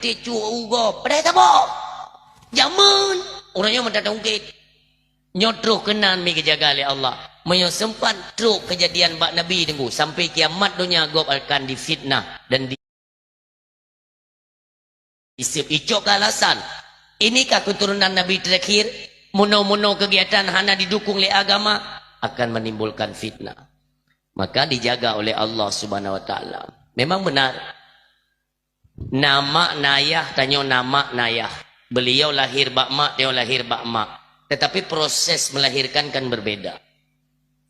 Tecu ugo pada tabo. Jamun orangnya mendatang ungkit. Nyotro kenan mi kejaga oleh Allah. Menyo sempat truk kejadian bak Nabi tunggu sampai kiamat dunia gob akan difitnah dan isip icok alasan. Inikah keturunan Nabi terakhir? Muno-muno kegiatan hana didukung oleh agama akan menimbulkan fitnah. Maka dijaga oleh Allah Subhanahu wa taala. Memang benar. Nama nayah tanyo nama nayah. Beliau lahir bak mak, dia lahir bak mak. Tetapi proses melahirkan kan berbeda.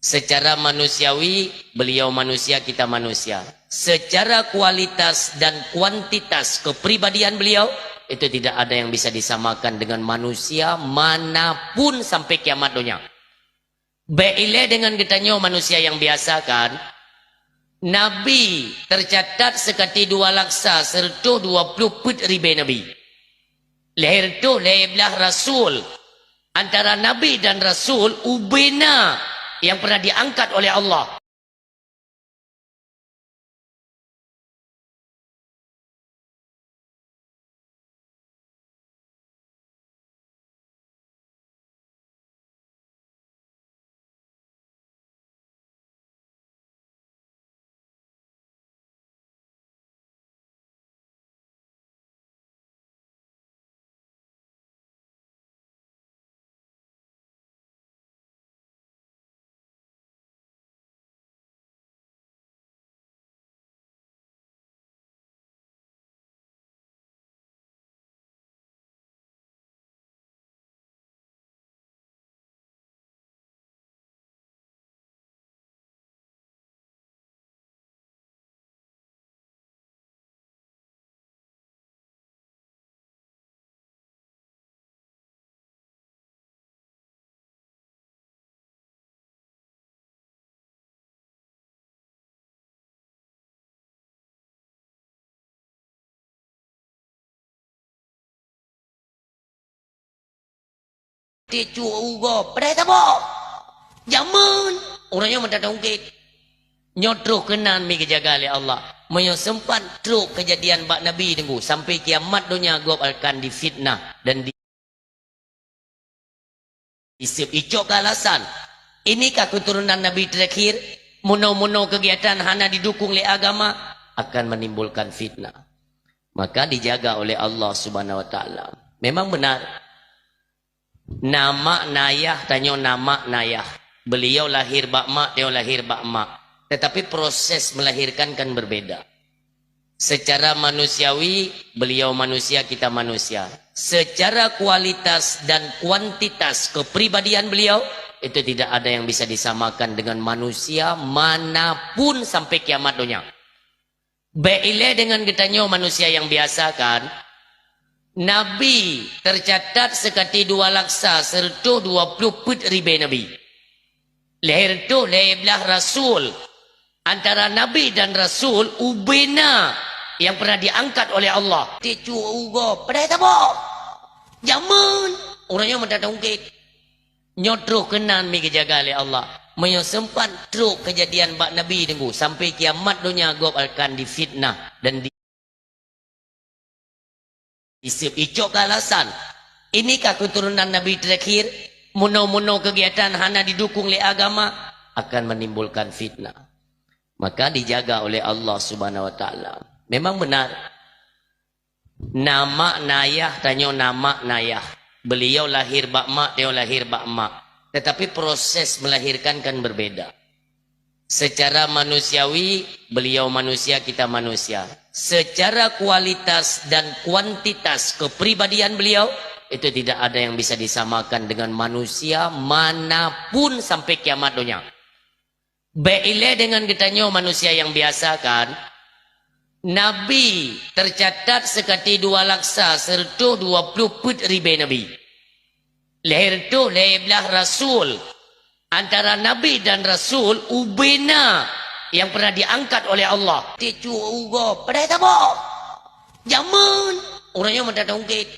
Secara manusiawi, beliau manusia, kita manusia. Secara kualitas dan kuantitas kepribadian beliau, itu tidak ada yang bisa disamakan dengan manusia manapun sampai kiamat dunia. Beile dengan getanyo manusia yang biasa kan. Nabi tercatat sekati 2 laksa serta 20 put ribe Nabi. Lahir tu lahirlah Rasul. Antara Nabi dan Rasul ubena yang pernah diangkat oleh Allah. Tecu ugo pada tabo. Jamun orangnya mendatang ungkit. Nyotro kenan mi kejaga oleh Allah. Menyo sempat truk kejadian bak Nabi tunggu sampai kiamat dunia gob akan difitnah dan isip icok alasan. Inikah keturunan Nabi terakhir? Muno-muno kegiatan hana didukung oleh agama akan menimbulkan fitnah. Maka dijaga oleh Allah Subhanahu wa taala. Memang benar. Nama nayah tanyo nama nayah. Beliau lahir bak mak, dia lahir bak mak. Tetapi proses melahirkan kan berbeda. Secara manusiawi, beliau manusia, kita manusia. Secara kualitas dan kuantitas kepribadian beliau, itu tidak ada yang bisa disamakan dengan manusia manapun sampai kiamat dunia. Beile dengan getanyo manusia yang biasa kan. Nabi tercatat sekati 2 laksa serta 20 put ribe Nabi. Lahir tu lahirlah Rasul. Antara Nabi dan Rasul ubena yang pernah diangkat oleh Allah. Tecu ugo pada tabo. Jamun orangnya mendatang ungkit. Nyotro kenan mi kejaga oleh Allah. Menyo sempat truk kejadian bak Nabi tunggu sampai kiamat dunia gob akan difitnah dan isip icok alasan. Inikah keturunan Nabi terakhir? Muno-muno kegiatan hana didukung oleh agama akan menimbulkan fitnah. Maka dijaga oleh Allah Subhanahu wa taala. Memang benar. Nama nayah tanyo nama nayah. Beliau lahir bak mak, dia lahir bak mak. Tetapi proses melahirkan kan berbeda. Secara manusiawi, beliau manusia, kita manusia. Secara kualitas dan kuantitas kepribadian beliau, itu tidak ada yang bisa disamakan dengan manusia manapun sampai kiamat dunia. Beile dengan getanyo manusia yang biasa kan. Nabi tercatat sekati 2 laksa serta 20 put ribe Nabi. Lahir tu lahirlah Rasul. Antara Nabi dan Rasul ubena yang pernah diangkat oleh Allah. Tecu ugo pada tabo. Jamun orangnya mendatang ungkit.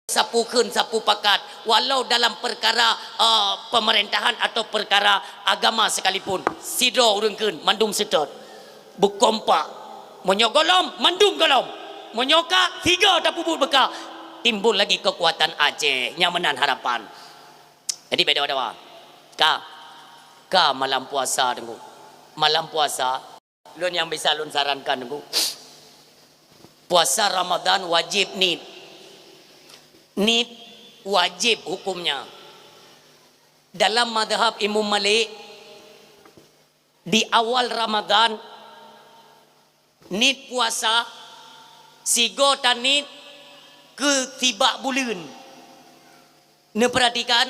Sapu kun, sapu pakat. Walau dalam perkara pemerintahan atau perkara agama sekalipun. Sidro urang kun, mandum setot. Bukompak. Menyogolom, mandum golom. Menyoka 3 dah puput bekah. Timbul lagi kekuatan Aceh nyamanan harapan. Jadi beda-beda. Ka malam puasa tengku. Malam puasa lun yang bisa lun sarankan tengku. Puasa Ramadan wajib nid. Nid wajib hukumnya. Dalam madhab Imam Malik di awal Ramadan nid puasa sigo tanid ke tiba bulan. Perhatikan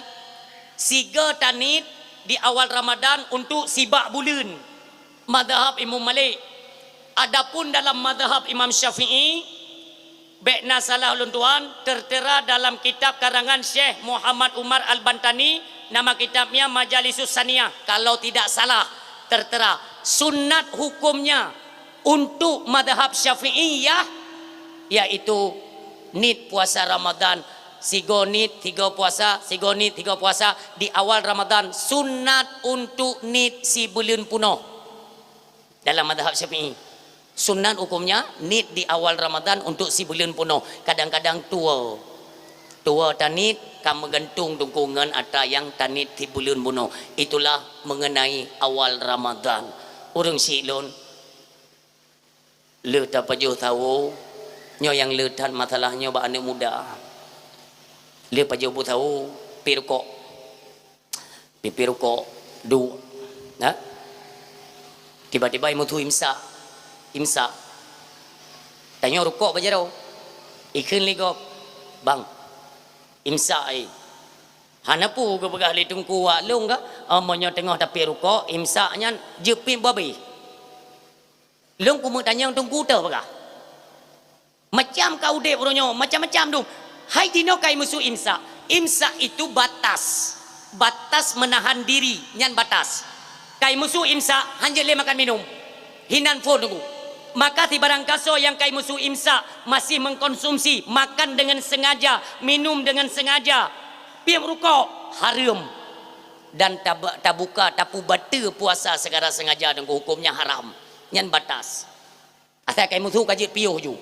siga tanid di awal Ramadan untuk sibak bulan. Madhab Imam Malik. Adapun dalam madhab Imam Syafi'i, bekna salah luntuan tertera dalam kitab karangan Syekh Muhammad Umar Al-Bantani, nama kitabnya Majalisus Saniyah. Kalau tidak salah tertera sunat hukumnya untuk madhab Syafi'iyah yaitu nid puasa Ramadan. Sigo nid 3 puasa, sigo nid 3 puasa di awal Ramadan, sunat untuk nid si bulan punuh. Dalam madhab Syafi'i sunat hukumnya nid di awal Ramadan untuk si bulan penuh. Kadang-kadang tua tanit kamu gantung dukungan atau yang tanit di bulan penuh. Itulah mengenai awal Ramadan. Orang silon le tak paju tahu nyo yang le tan masalahnya ba anak muda. Le paju bu tahu pirukok. Pirukok du. Nah. Tiba-tiba imu tu imsak tanya rukuk baca tau ikan ligop bang imsak hanapu ke begah li tungku wak long ka amonya tengah tapi rukuk imsaknya jepin babi long ku tanya tungku tau begah macam kau dek uronyo macam-macam dong hai dino kai musuh imsak itu batas menahan diri nyan batas kai musuh imsak hanya le makan minum hinan phone tunggu. Maka ti barang kaso yang kai musuh imsak masih mengkonsumsi makan dengan sengaja, minum dengan sengaja, piam rukuk haram dan tabuka tapu bata puasa segala sengaja dengan hukumnya haram nyan batas. Asal kai musuh kajit piuh ju.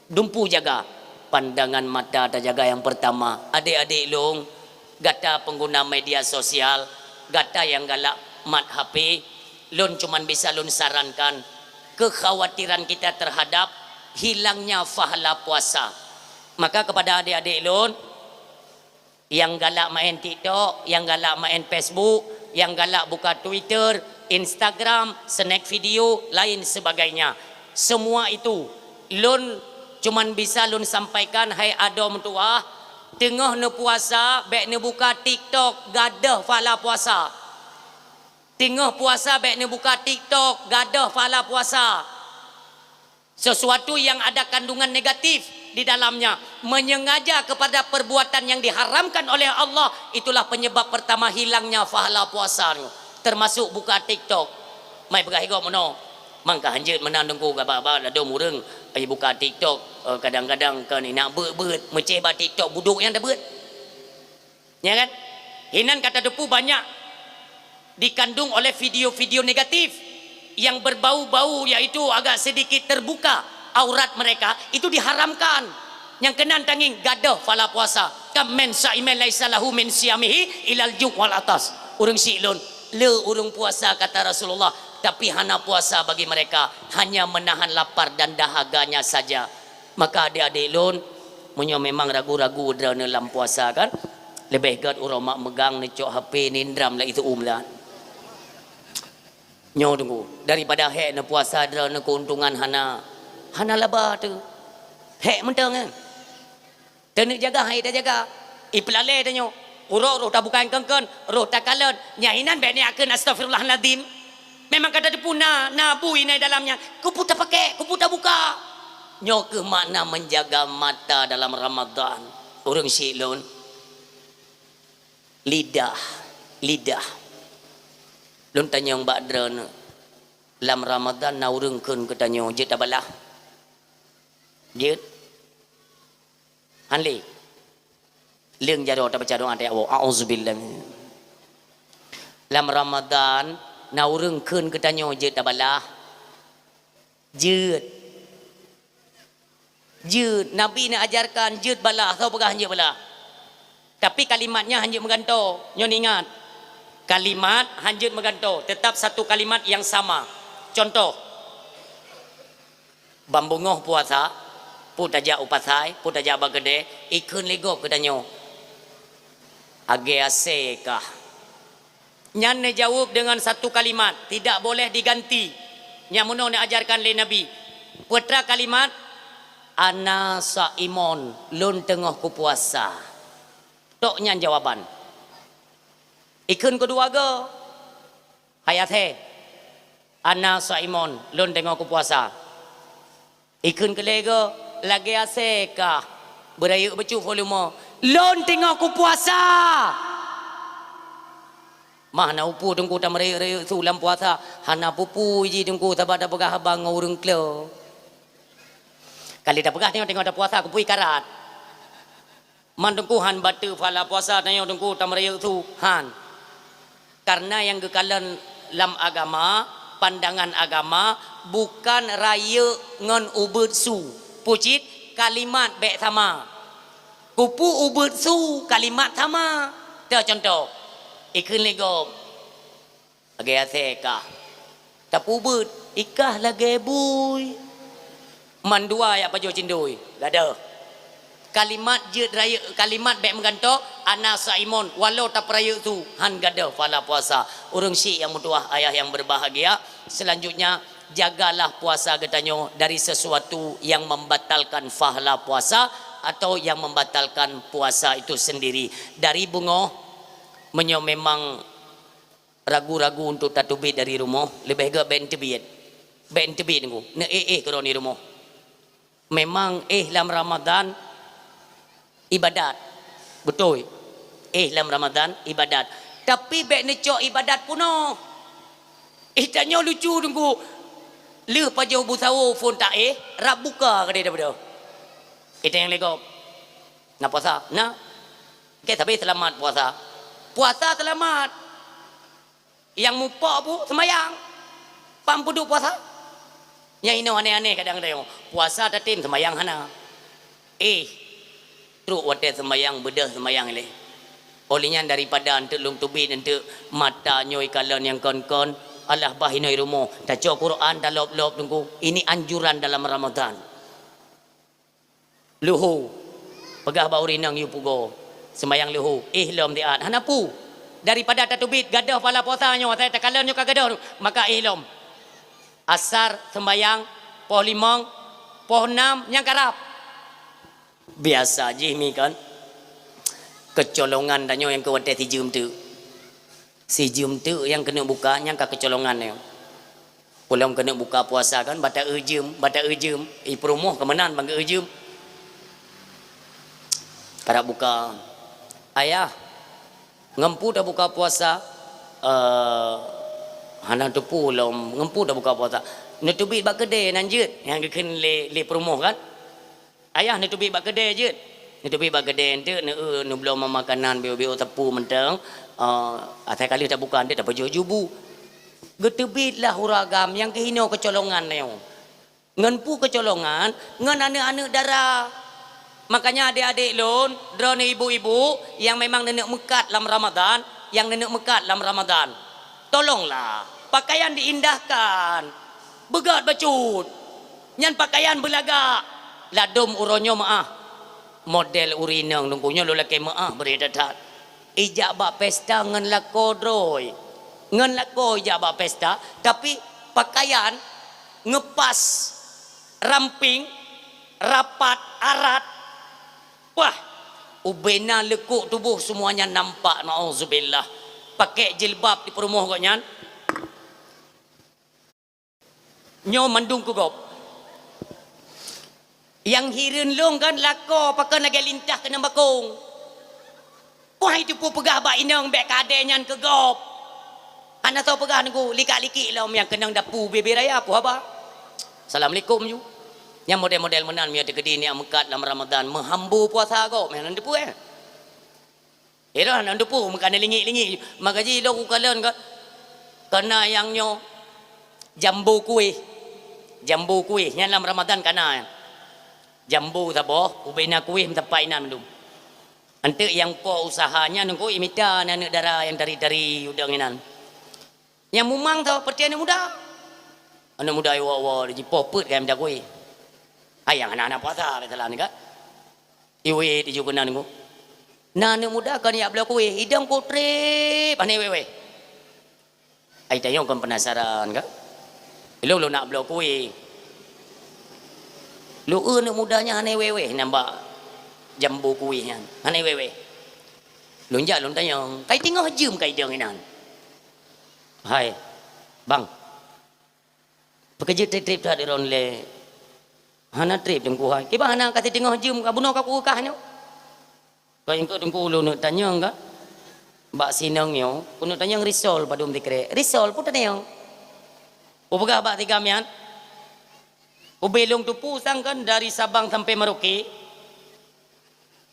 Dumpu jaga pandangan mata terjaga yang pertama. Adik-adik long gata pengguna media sosial, gata yang galak mat HP, lun cuman bisa lun sarankan kekhawatiran kita terhadap hilangnya pahala puasa. Maka kepada adik-adik lun yang galak main TikTok, yang galak main Facebook, yang galak buka Twitter, Instagram, snack video, lain sebagainya, semua itu lun cuman bisa lun sampaikan, hai adom tua tengah ne puasa baik ne buka TikTok gadah pahala puasa. Tengah puasa baik ni buka TikTok gadah pahala puasa. Sesuatu yang ada kandungan negatif di dalamnya, menyengaja kepada perbuatan yang diharamkan oleh Allah, itulah penyebab pertama hilangnya pahala puasa. Termasuk buka TikTok. Mai begah higo mono. Mangka hanjeut menang dengku gaba-gaba ada mureng ai buka TikTok kadang-kadang kan nak beut meceh ba TikTok buduk yang dah beut. Ya kan? Hinan kata depu banyak dikandung oleh video-video negatif yang berbau-bau, yaitu agak sedikit terbuka aurat mereka, itu diharamkan. Yang kenan tanging gadah pahala puasa. Kam men saimen laisa lahu min siyamihi ilal ju' wal atas. Urang silun le urang puasa kata Rasulullah, tapi hana puasa bagi mereka hanya menahan lapar dan dahaganya saja. Maka adik-adik lun munyo memang ragu-ragu dalam puasa kan, lebih gat urang mak megang ni cok HP ni ndram lah itu lah. Nyo tunggu daripada hek na puasa ada na keuntungan hana laba tu hek mentang kan tenek jaga hai dah jaga ipelale dah nyo roh tak bukan kengken roh tak kalan nyainan be ni akan astagfirullahaladzim memang kata depuna nabu ini dalamnya kuputa pakai kuputa buka nyo ke makna menjaga mata dalam Ramadan urang silun lidah lun tanya yang bakdran dalam Ramadan na urengkeun ke tanya jeut abalah jeut hanli leung jaro ta baca doa ta auzubillah dalam Ramadan na urengkeun ke tanya jeut abalah jeut Jut, Nabi nak ajarkan jut bala, tahu pegah jut bala. Tapi kalimatnya hanya menggantung. Nyon ingat. Kalimat hanya menggantung, tetap satu kalimat yang sama. Contoh. Bambungoh puasa, putaja upasai, putaja bagede, ikun lego kedanyo. Age asekah. Nyan jawab dengan satu kalimat, tidak boleh diganti. Nyamuno nak ajarkan le Nabi. Putra kalimat ana saimon, lun tengah ku puasa. Tok nyan jawaban. Ikun kedua ke? Hayat he. Ana saimon, lun tengah ku puasa. Ikun kelega lagi asekah. Berayuk becu volume. Lun tengah ku puasa. Mana upu tunggu tam raya sulam puasa. Hana pupu ji tunggu tabak dah pegah abang ngurung klo. Kali dah pegah tengok dah puasa aku pui karat. Man tunggu han batu fala puasa tengok tunggu tam raya tu han. Karena yang kekalan lam agama, pandangan agama bukan raya ngon ubud su. Pucit kalimat baik sama. Kupu ubud su kalimat sama. Itu contoh. Ikun lego lagi asekah tak ubud ikah lagi bui mandua ya pajo cindui gada kalimat je raya kalimat baik menggantok ana saimon walau tak raya tu han gada fala puasa urang syik yang mutuah ayah yang berbahagia. Selanjutnya jagalah puasa katanya dari sesuatu yang membatalkan pahala puasa atau yang membatalkan puasa itu sendiri. Dari bungo menyo memang ragu-ragu untuk tatubit dari rumah lebih ke ben tebit niku ne kalau ni rumah memang dalam Ramadan ibadat betul dalam Ramadan ibadat tapi ben necok ibadat puno tanya lucu tunggu le pajau busawo phone tak rab buka ke dia dah kita yang lego nak puasa nah kita tapi selamat puasa. Puasa selamat. Yang mupak bu semayang. Pam puduk puasa. Yang ini aneh-aneh kadang-kadang. Puasa tatim semayang hana. Truk wate semayang bedah semayang ini. Olehnya daripada untuk lung tubi untuk mata nyoi kalan yang kon-kon. Allah bahinoi rumah. Taco Quran dah lop-lop tunggu. Ini anjuran dalam Ramadan. Luhu. Pegah baurinang yu pugo. Semayang luhu ihlom diat hanapu daripada tatubit gadah pala puasanya saya takalannya ka gadah maka ihlom asar sembayang poh limong poh enam yang karap biasa jimi kan kecolongan danyo yang kewate si jum tu yang kena buka yang ka kecolongan ni pulang kena buka puasa kan bata ujum perumoh kemenan bangga ujum para buka ayah ngempu dah buka puasa hana tu pulom ngempu dah buka puasa netubit bak kedai nanjut yang kena le promoh kan ayah netubit bak kedai je netubit bak kedai ente ne belum makanan bio tepu mentang atai kali tak buka ente tak baju jubu getebitlah huragam yang kehino kecolongan neu ngenpu kecolongan ngan anak-anak darah. Makanya adik-adik lon, drone ibu-ibu yang memang nenek mekat dalam Ramadan, yang nenek mekat dalam Ramadan. Tolonglah, pakaian diindahkan. Begat bacut. Nyan pakaian belagak. Ladum uronyo maah. Model urinang nunggunya lo laki maah beredatat. Ijak bak pesta ngan lako droi. Ngan lako ijak bak pesta, tapi pakaian ngepas ramping rapat arat. Wah, ubena lekuk tubuh semuanya nampak. Na'udzubillah. Pakai jilbab di perumah kau nyan. Nyo mandung kugop. Yang hirin long kan lako pakai naga lintah kena bakung. Wah itu pun pegah bak inang bek kade nyan kegop. Anak tahu pegah nunggu likak-likik lah yang kenang dapu bebe raya apa apa. Assalamualaikum ju. Yang model-model menan mi ada kedai ni mekat dalam Ramadan menghambu puasa kau menan depu dah nan depu makan lingik-lingik magaji lo ku kalen ka kena yang nyo jambu kuih yang dalam Ramadan kana jambu tabo ubena kuih mentapai nan dum ante yang po usahanya nunggu imita anak darah yang dari udang inan yang mumang tau percaya anak muda iwa di poput kayak minta kuih ayang anak-anak puasa betul ni kan iwe di juga nunggu anak muda kan ya bela kuih hidang putri pane wewe ai tayong kan penasaran kan lu nak bela kuih lu anak mudanya aneh wewe nambah jambu kuihnya aneh wewe lu njak lu tanya kai tengah jum kai dong inan hai bang pekerja trip tak ada le hana trip dengku hai ke bang hana kata tengah jum ka buno ka ku kah nyo kai engko dengku lu nak tanya enggak mbak sinang nyo kuno tanya risol padum dikre risol pun tanya upega bak tiga mian Ubelong tupu sangkan dari Sabang sampai Merauke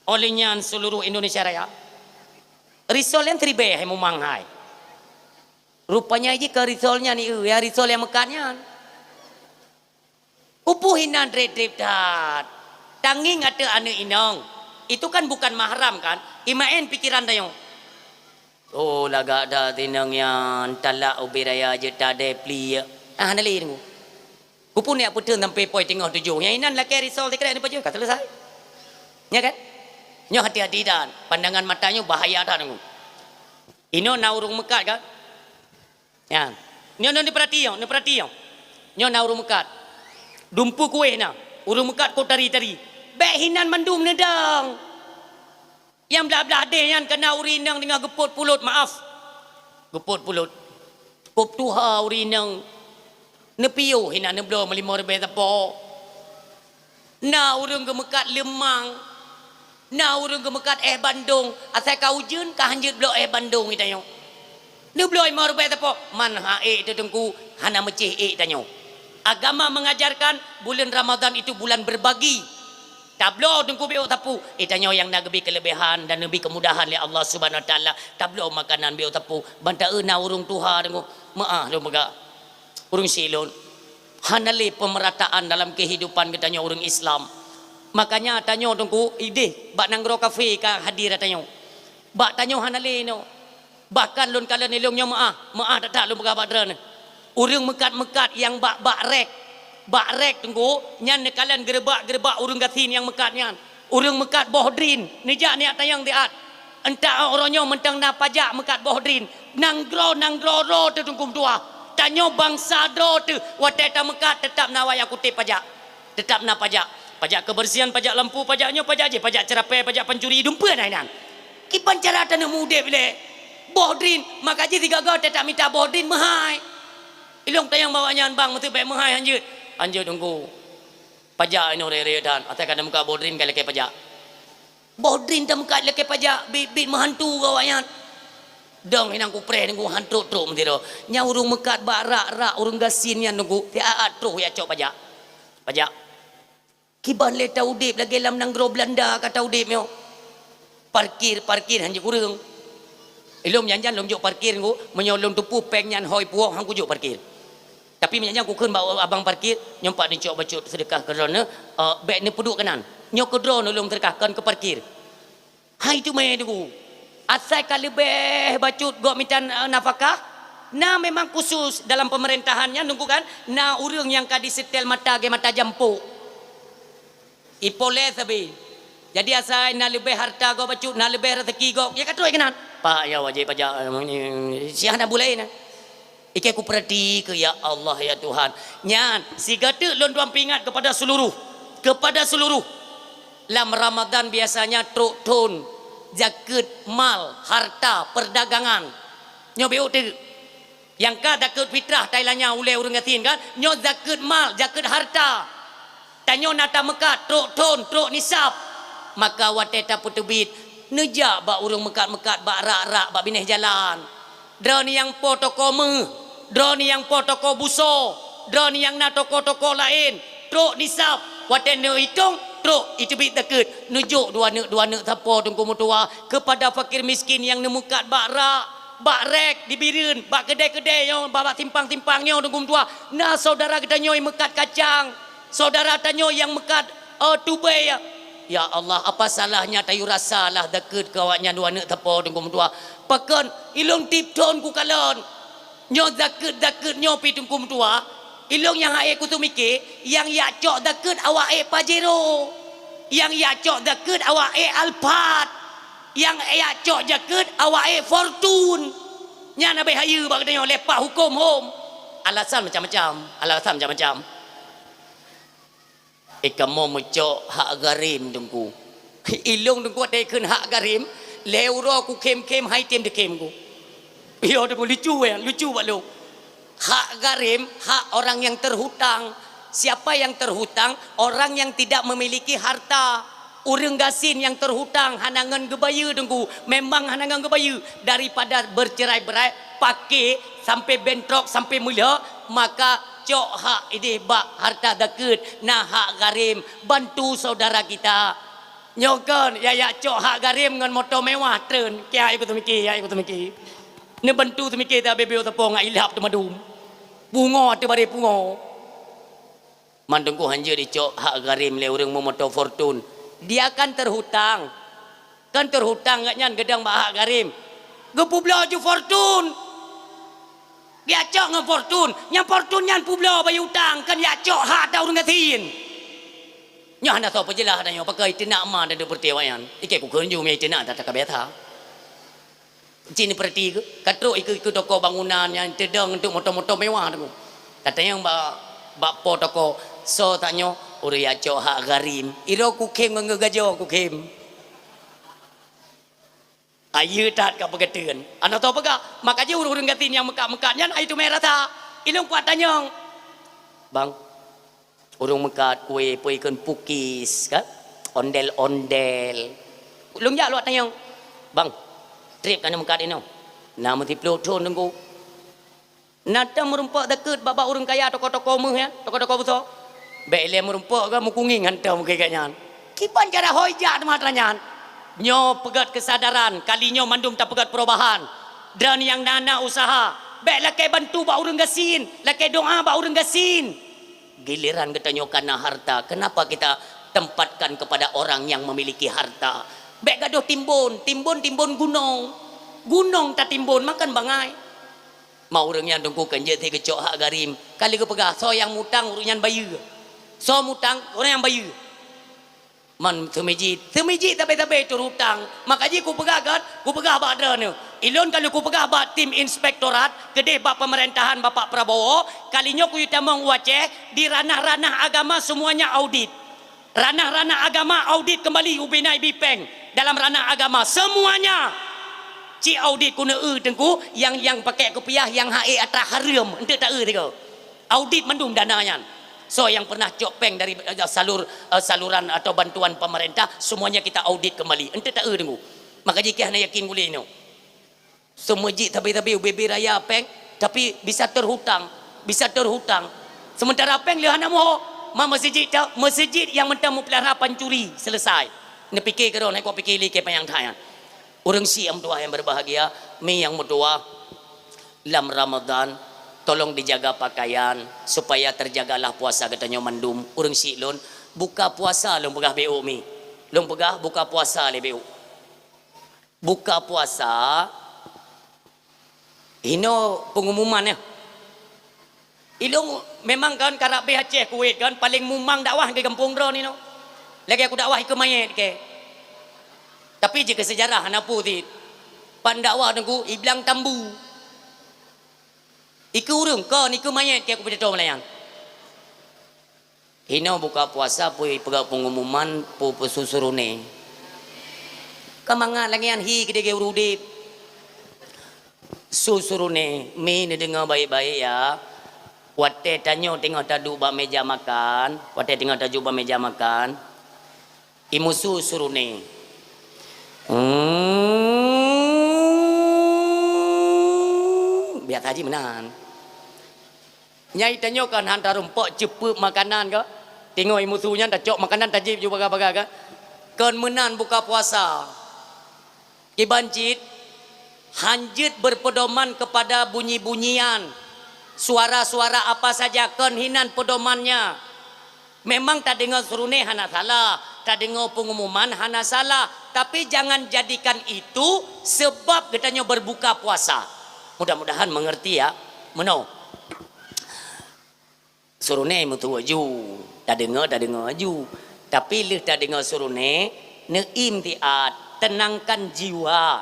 olehnya seluruh Indonesia Raya risol yang tribe hai mumanghai rupanya ini ke risolnya nih ya risol yang mekannya upuhinan drip dat tanging ada ane inong itu kan bukan mahram kan imaen pikiran dayong oh laga ada tinang yang talak ubiraya je tade pli nalih ni Kupun ni apa tu sampai poin tengah tujuh. Yang inan laki risau tekrak ni baju kat selesai. Ya kan? Nyo hati-hati dan pandangan matanya bahaya dah nunggu. Ino na urung mekat kan? Ya. Nyo ni perhati yo. Nyo na urung mekat. Dumpu kuih na. Urung mekat ko tari-tari. Bek hinan mandum nedang. Yang belah-belah deh yang kena urinang dengan geput pulut maaf. Geput pulut. Kop tuha urinang nepiyo hina neblo melimo rebe tapo na urung gemekat lemang na urung gemekat Bandung asal kaujun ka hanjut blo Bandung itayo neblo mo rebe tapo man hae tetengku hana meceh tanyo agama mengajarkan bulan Ramadan itu bulan berbagi tablo dengku beo tapu itanyo yang nagbi kelebihan dan lebih kemudahan oleh Allah Subhanahu wa taala tablo makanan beo tapu banta na urung tuha dengu maah do mega urung silon hanali pemerataan dalam kehidupan katanya orang Islam makanya tanyo tungku ide bak nanggro kafe ka hadir tanyo bak tanyo hanali no bahkan lun kala nilong nyo maah tak lu bagabadran urung mekat-mekat yang bak rek tunggu nyan kalian gerebak urung gasin yang mekat nyan urung mekat bohdrin nijak niat tayang diat entah orangnya mentang na pajak mekat bohdrin nanggro ro tu tungku tua tanyo bangsa do tu wateta mekat tetap na waya kutip pajak tetap na pajak kebersihan pajak lampu pajaknya pajak je pajak cerapai pajak pencuri dumpa nainan kipan cara tanah mude bile bohdrin maka je tiga go tetap minta bohdrin mahai ilong tayang bawanya bang metu baik mahai anjut tunggu pajak ino re dan atai kada muka bohdrin kali ke pajak bohdrin ta muka leke pajak bibit mahantu gawayan dong inang kupre nunggu hantu tro mentiro nya urung mekat barak urung gasin yang nunggu tiaat tro ya cok pajak kiban le tau dip lagi lam nang gro Belanda kata udip yo parkir hanji kurung ilom janjan lom jok parkir ngu menyolong tupu peng nyan hoi puok hang kujuk parkir tapi menyanyi aku kun bawa abang parkir nyompak ni cok bacut sedekah kerana beg ni peduk kanan nyok kedro nolong terkahkan ke parkir hai tu me tu asal kalibeh bacut gok mitan nafkah na memang khusus dalam pemerintahannya nunggu kan na urang yang kadi setel mata ge mata jampu ipole sabi jadi asal na lebih harta gok bacut na lebih rezeki gok ya katoi kenan pak ya wajib pajak siah na bulai na ike ku perhati ke ya Allah ya Tuhan nyan si gade lon tuan pingat kepada seluruh lam Ramadan biasanya truk tun zakat mal harta perdagangan nyo beu tu yang ka zakat fitrah tailanya ule urang gatin kan nyo zakat mal zakat harta tanyo nata mekat truk nisab maka wateta putubit neja ba urang mekat ba rak ba bineh jalan drone yang potokome drone yang potoko buso drone yang na toko-toko lain truk nisab watene hitung truk itu bit deket nujuk dua nek tapo tunggu mutua kepada fakir miskin yang nemukat bak rek dibirin bak kedai-kedai yo bak timpang-timpangnya tunggu mutua nah saudara kita nyoy mekat kacang saudara tanyo yang mekat Oh tubai ya. Ya Allah, apa salahnya tayu rasalah deket kawaknya dua nak tepo tunggu tua. Pakan ilong tip ton ku kalon. Nyo deket nyo pi tunggu tua. Ilong yang ae ku tu mikir, yang ya cok deket awak Pajero. Yang ya cok deket awak Alphard. Yang ya cok deket awak Fortune. Nya nabe hayu bak nyo lepas hukum hom. Alasan macam-macam. Kamu mencok hak garim dengku. Ilong dengku ada ikut hak garim. Leuro ku kem hai tim de kem ku. Iyo dengku lucu buat lu. Hak garim, hak orang yang terhutang. Siapa yang terhutang? Orang yang tidak memiliki harta. Urang gasin yang terhutang hanangan gebaya dengku. Memang hanangan gebaya. Daripada bercerai-berai, pakai sampai bentrok sampai mulia, maka cok hak ini bak harta deket nah hak garim bantu saudara kita nyokan ya cok hak garim dengan motor mewah tren kia ikut mikir ni bantu tu mikir tak bebel tepung ilap tu madum bunga tu bare bunga mandengku hanja di cok hak garim le urang mau motor Fortune dia kan terhutang katnya gedang bak hak garim gepu belaju Fortune dia cok dengan Fortune yang Fortune yang publo bayi utang kan ya cok hak dah urang gatin nya anda tahu pejelah dah yang pakai tenak ma dah pertiwayan ike ku kerju me tenak tak kabeta cini perti ke katro ikut toko bangunan yang tedang untuk motor-motor mewah tu katanya yang bak po toko so tanyo ure ya cok hak garim iro ku kem ngegajo ku kem ayu tat ka pegeteun anda tahu pega makanya urang gatin yang mekat-mekatnya itu merah ta ilung kuat tanyong bang urang mekat kue poikeun pukis kan ondel-ondel ulung ja luat tanyong bang trip kana mekat ini nama tiplo ton dengku nata merumpak deket baba urang kaya toko-toko meh ya toko-toko besar bele merumpak ka mukunging hantam kayaknya kipan cara hoja matranyan nyo pegat kesadaran kalinya mandum tak pegat perubahan dan yang nana usaha baik lakai bantu bak urang gasin lakai doa bak urang gasin giliran kita nyokana harta kenapa kita tempatkan kepada orang yang memiliki harta baik gaduh timbun gunung tak timbun makan bangai mau urang yang dengku kenje te kecok hak garim kali ke pegah so yang mutang urunyan bayu so mutang orang yang bayu man semiji tapi turutang makanya ku pegah badra ni ilon kalau ku pegah bak tim inspektorat gede bak pemerintahan Bapak Prabowo kalinya ku yutamong waceh di ranah-ranah agama semuanya audit ranah-ranah agama audit kembali ubinai bipeng dalam ranah agama semuanya ci audit ku tengku yang pakai kopiah yang hae atra haram ente tak tiga audit mendung dananya. So yang pernah copeng dari saluran atau bantuan pemerintah semuanya kita audit kembali. Ente tak dengu. Maka jika hanya yakin boleh no. Semua jik tapi UBB raya peng tapi bisa terhutang. Sementara peng lihat nama masjid yang mentang pelihara pancuri selesai. Ni fikir ke naik kau fikir ke payang thayan. Orang siam tua yang berbahagia, mi yang mutua lam Ramadan tolong dijaga pakaian supaya terjagalah puasa katanya mandum urang si lon buka puasa lon pegah BO mi lon pegah buka puasa le BO buka puasa ino pengumuman ya ilung memang kan karab be Aceh Kuwait kan paling mumang dakwah ke kampung ro ni no lagi aku dakwah ke mayat ke tapi jika sejarah hanapu ti pan dakwah dengku iblang tambu iku urung ko niku mayat ke aku beritahu melayang hino buka puasa pui pegak pengumuman pu pesusurune kamangan langian hi gede ge urudip susurune mi ni dengar baik-baik ya wate tanyo tengok tadu ba meja makan wate tengok tadu ba meja makan imu susurune biar haji menan nyai tanyokan hantar rumpok cepuk makanan ke tengok musuhnya dah cok makanan tajib juga baga-baga ke kan menan buka puasa kibancit hanjit berpedoman kepada bunyi-bunyian suara-suara apa saja kan hinan pedomannya Memang tak dengar surune hana salah, tak dengar pengumuman hana salah, tapi jangan jadikan itu sebab katanya berbuka puasa. Mudah-mudahan mengerti ya. Meno. Surune mutu aju, tak dengar aju. Tapi leh tak dengar surune, neim tiat, tenangkan jiwa.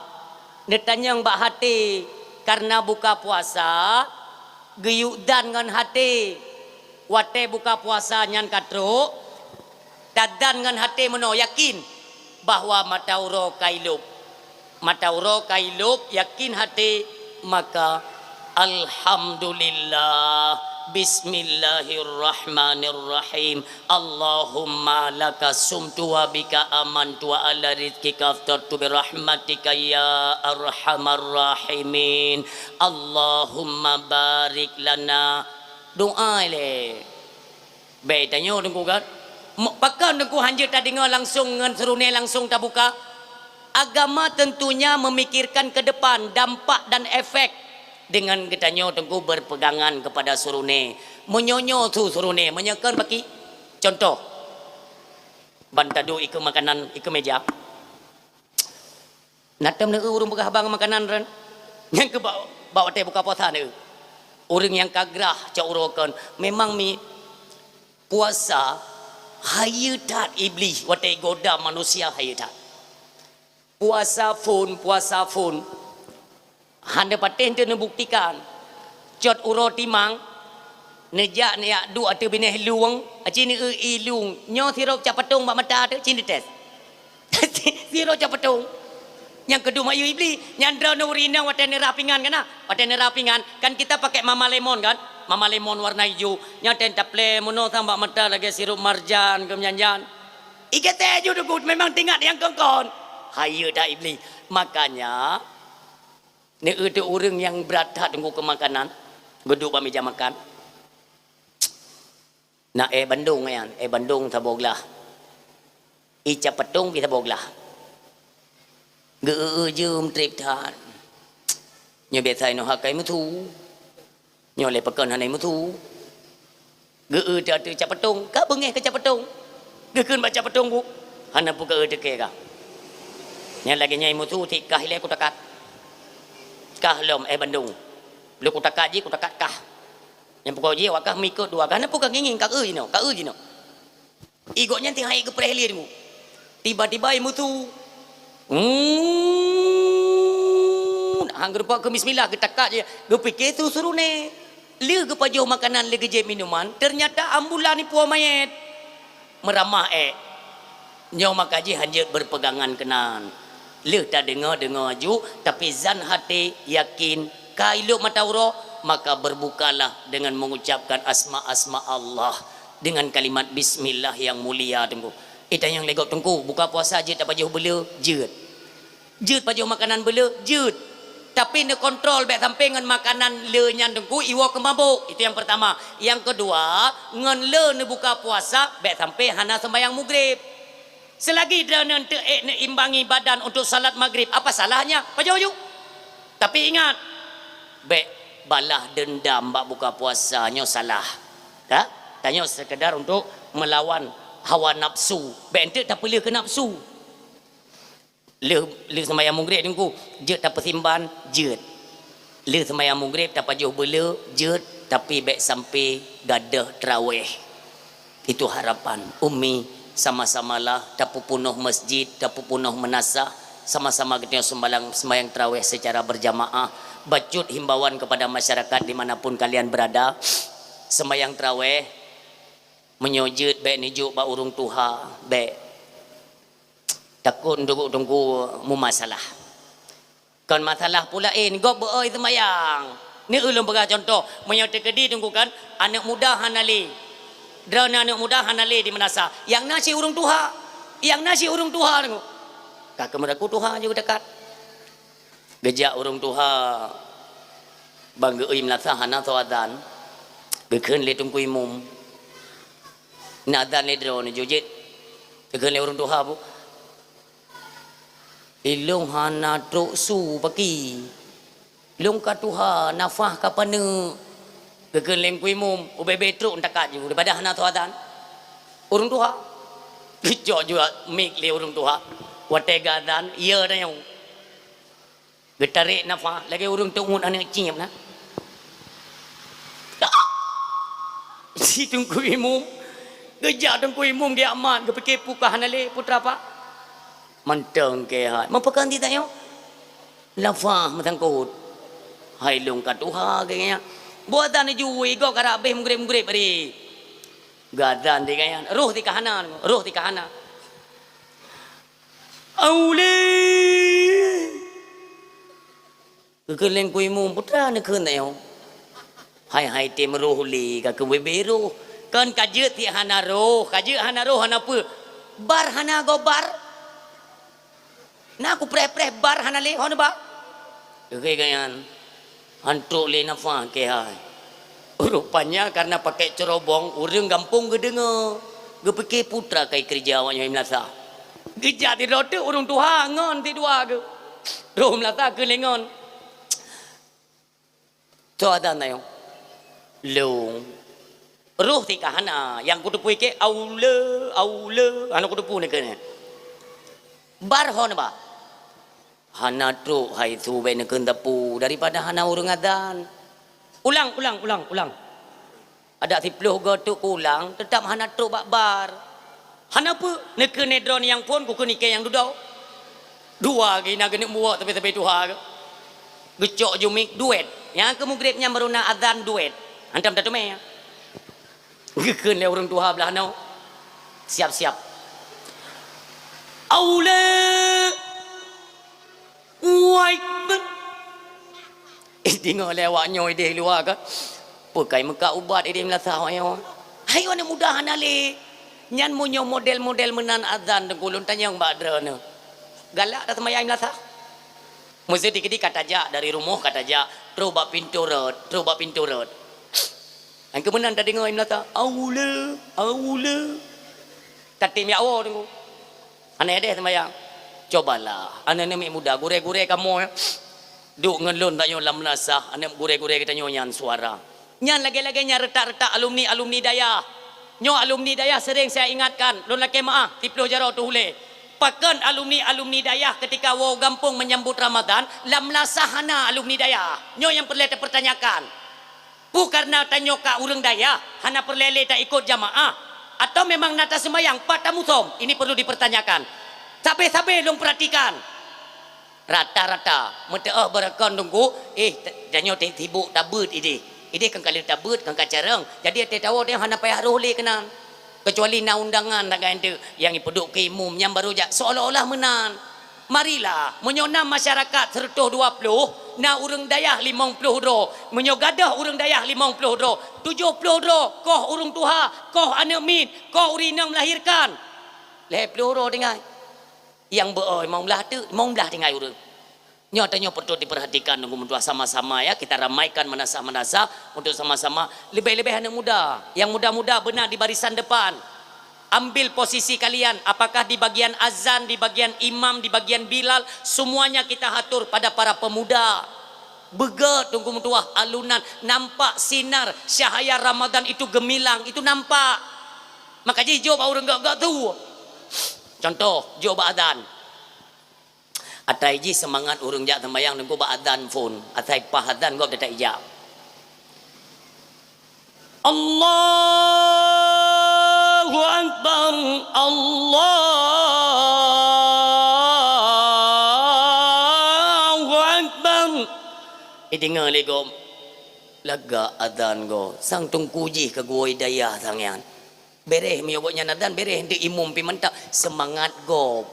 Netanya mbak hati karena buka puasa, geyuk dan ngan hati. Wate buka puasa nyan katro dadan ngan hati meno yakin bahwa matauro kailup yakin hati maka alhamdulillah bismillahirrahmanirrahim Allahumma laka sumtu wa bika amantu wa ala rizkika aftartu birahmatika ya arhamar rahimin Allahumma barik lana doa le baik tanya dengku kan pakai dengku hanya tak dengar langsung ngan serune langsung tak buka agama tentunya memikirkan ke depan dampak dan efek dengan katanya dengku berpegangan kepada serune menyonyo tu serune menyekan baki contoh bantadu ikut makanan ikut meja natam ne urung begah bang makanan ran yang ke bawa teh buka puasa ne orang yang kagrah caurokan memang mi puasa hayutat iblis watai goda manusia hayutat puasa phone handa paten tu membuktikan cot uro timang nejak ne du atu bineh luang acini ilung nyo thiro capatung ba mata tu cini tes thiro capatung yang kedua mayu iblis nyandra nurina waten rapingan kan waten rapingan kan kita pakai mama lemon kan mama lemon warna hijau nyaten taple mono tambah mata lagi sirup marjan kemyanjan ikete ju dukut memang tingkat yang kongkon hayu dah iblis makanya ni ada orang yang berat tunggu ke makanan geduk ba meja makan nak Bandung yan Bandung taboglah ica petung kita boglah jum trip than nyo biasa no hakai mutu nyo le pakan hanai mutu ta tu capatung ka bengeh ke capatung gekeun baca patung bu hana pu ke deke ka nya lagi nyai mutu ti kah le kutakat kah lom Bandung lu kutakat ji kutakat kah yang pokok ji wakah mikut dua kana pu ka nginging ka no igoknya ti hai ke prehli mu tiba-tiba mutu anggur pak ke bismillah ketakat je gepikir tu suruh ne le ke pajuh makanan le ke minuman ternyata ambulan ni puan mayat meramah nyaw makaji hanjat berpegangan kenan le tak dengar ju tapi zan hati yakin kailuk matauro maka berbukalah dengan mengucapkan asma-asma Allah dengan kalimat bismillah yang mulia tunggu itu yang legok tunggu buka puasa je tak pajuh bela jut pajuh makanan bela jut tapi ne kontrol baik sampai ngan makanan le nyan tunggu iwa ke mabuk itu yang pertama yang kedua ngan le ne buka puasa baik sampai hana sembahyang maghrib selagi dia ne imbangi badan untuk salat maghrib apa salahnya pajuh ju tapi ingat baik balah dendam bak buka puasanya salah tak tanya sekedar untuk melawan hawa nafsu bentuk tak perlu ke nafsu le sembahyang maghrib tunggu je tak persimban je le sembahyang maghrib tak pajuh bela je tapi baik sampai gadah tarawih itu harapan umi sama-samalah tak punuh masjid tak punuh menasah sama-sama kita sembahyang tarawih secara berjamaah bacut himbauan kepada masyarakat dimanapun kalian berada sembahyang tarawih menyujud baik nijuk ba urung tuha baik takut tunggu mu masalah kan masalah pula gop beoi sembayang ni ulun bagi contoh menyata kedi tunggu kan anak muda hanali drana anak muda hanali di menasa yang nasi urung tuha tunggu kak kemeraku tuha juga dekat gejak urung tuha bangga oi melasa hana tawadan bekeun le tunggu imum nadan le drone jujit bekeun le urung tuha bu ilung hana truk su baki lung katuha nafah kapane gegeun lem kuimum ubebe truk takat ju daripada hana tawadan Urung tuha. Gejok juga mik le urung tuha. Watega dan iya dah yang. Getarik nafa lagi urung tungut anak cium na. Si tungku imum. Gejak tungku imum dia aman ke pikir pukahan ale putra pak. Manteng ke hai. Mampakan ti tayo. Lafa matangkut. Hai lung katuha kayaknya. Buatan ni juwi go karabe mugrib-mugrib bari. Gadan di kayaknya. Roh ti kahanan, roh ti kahana. Aule. Kekeleng ku imum putra ni keun tayo. Hai tim roh li ka ke beberu. Kan kaje ti hana roh hana apa? Bar hana go bar. Nah aku pre bar hana le hona ba. Oke kayan. Antuk le nafa ke hai. Rupanya karena pakai cerobong urang gampung gedengo. Gepeke putra kai kerja awaknya Melasa. Gejak ti rote urung tuha ngon ti dua ke. Roh Melasa ke lengon. Tu ada na yo. Long roh ti kahana yang kudu pui ke aula anu kudu pu ne ke bar hon ba hana tru hai tu be ne keun tapu daripada hana urang adan ulang ada 10 go tu ulang tetap hana tru bak bar hana pu ne ke nedron yang pun ku ke yang dudau dua gina gene muak tapi tuha gecok jumik duet yang kemugribnya meruna adan duet antam tatu me gekeun le urang tuha belah no siap aule wai dengar lewat nyoy deh luar ke pakai muka ubat dia Melasa ayo hayo ne mudahan ale nyan munyo model menan azan dengkulun tanya mbak drone galak dah semayang Melasa mesti dikit kata jak dari rumah kata jak terubah pintu road yang kemudian dah dengar Melasa aula tati mi awo tunggu aneh deh sembahyang cobalah anak ni muda gure-gure kamu ya duk ngelun tak nyolam Melasa anak gure-gure kita nyoyan suara nyan lagi-lagi nya retak-retak alumni daya nyo alumni daya sering saya ingatkan lon laki maah tiploh jaro tu hule pakan alumni daya ketika wow gampung menyambut Ramadan lam Melasa hana alumni daya nyo yang perlu dipertanyakan karena tanyo ka urang daya hana perlele tak ikut jamaah atau memang nata sembayang patamu som ini perlu dipertanyakan sabe long perhatikan rata-rata mete berakon tunggu janyo tibuk tabut ide kan kali tabut kan kacareng jadi ate tahu dia hana payah roh le kenang kecuali na undangan tak ente yang ipeduk ke imum yang baru jak seolah-olah menan marilah menyonam masyarakat 120 na urang dayah 50 ro menyogadah urang dayah 50 ro 70 ro koh urang tuha koh anak min koh urina melahirkan 50 ro dengai yang beoi mau belah dengai urang nyatanya perlu diperhatikan untuk sama-sama ya kita ramaikan manasah untuk sama-sama lebih-lebih anak muda yang muda-muda benar di barisan depan ambil posisi kalian apakah di bagian azan di bagian imam di bagian bilal semuanya kita atur pada para pemuda begat tunggu mutuah alunan nampak sinar cahaya Ramadan itu gemilang itu nampak makanya jawab orang enggak tahu contoh jawab adan atai ji semangat urang jak sembayang tunggu ba adan phone atai pahadan gop tak ijab Allahu Akbar Allahu Akbar dengar le gom laga adan go sang tungku ji ke goi daya sang yan bereh miobotnya adan bereh di imum pi mentak semangat go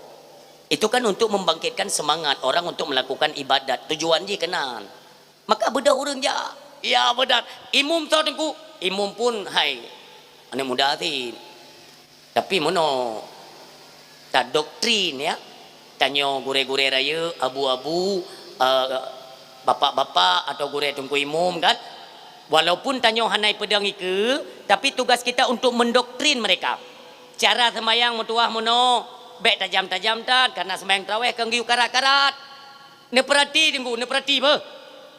itu kan untuk membangkitkan semangat orang untuk melakukan ibadat tujuan ji kenan maka bedah urang ja ya benar imum tau tungku imum pun hai anak muda ti tapi mono tak doktrin ya tanyo gure-gure raya abu-abu bapak-bapak atau gure tungku imum kan walaupun tanyo hanai pedang ike tapi tugas kita untuk mendoktrin mereka cara sembahyang mutuah mono baik tajam-tajam tan karena sembahyang tarawih kenggiu karat-karat ne perhati ba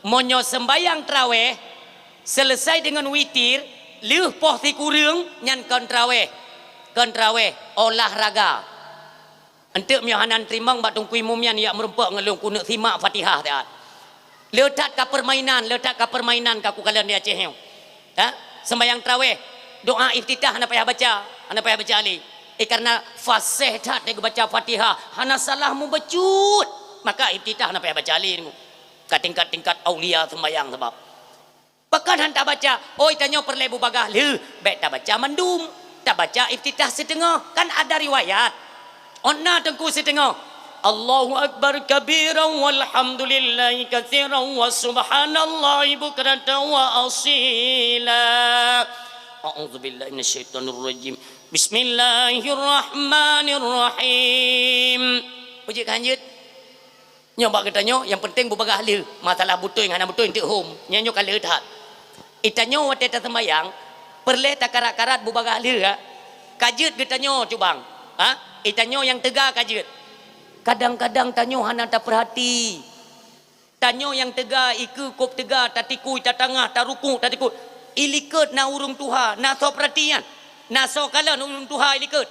monyo sembahyang tarawih selesai dengan witir leuh poh ti kurang nyan kon tarawih kan terawih olahraga untuk miahanan terimang bat tungkui mumian ya merempak ngelung kuno simak Fatihah taat letak ke permainan kaku kalian di Aceh ha sembahyang terawih doa iftitah anda payah baca ali karena fasih tak dia baca Fatihah hana salah mu becut maka iftitah anda payah baca ali ka tingkat aulia sembahyang sebab bahkan hanta baca tanya perlebu bagah le baik tak baca mendum tak baca iftitah setengah kan ada riwayat onna tengku setengah Allahu akbar kabiran walhamdulillahi katsiran wa subhanallahi bukratan wa asila a'udzubillahi minasyaitonir rajim bismillahirrahmanirrahim uji kanjut nyoba katanya yang penting bubaga ahli masalah butuh yang ana butuh untuk home nyanyo kali tak itanyo wate sembayang perle takarat-karat bubaga ahli kajut getanyo cubang itanyo yang tegak kajut kadang-kadang tanyo hana tak perhati tanyo yang tegak iku kop tegak tatiku tatangah taruku tatiku ilikut na urung tuha na so perhatian na so kala urung tuha ilikut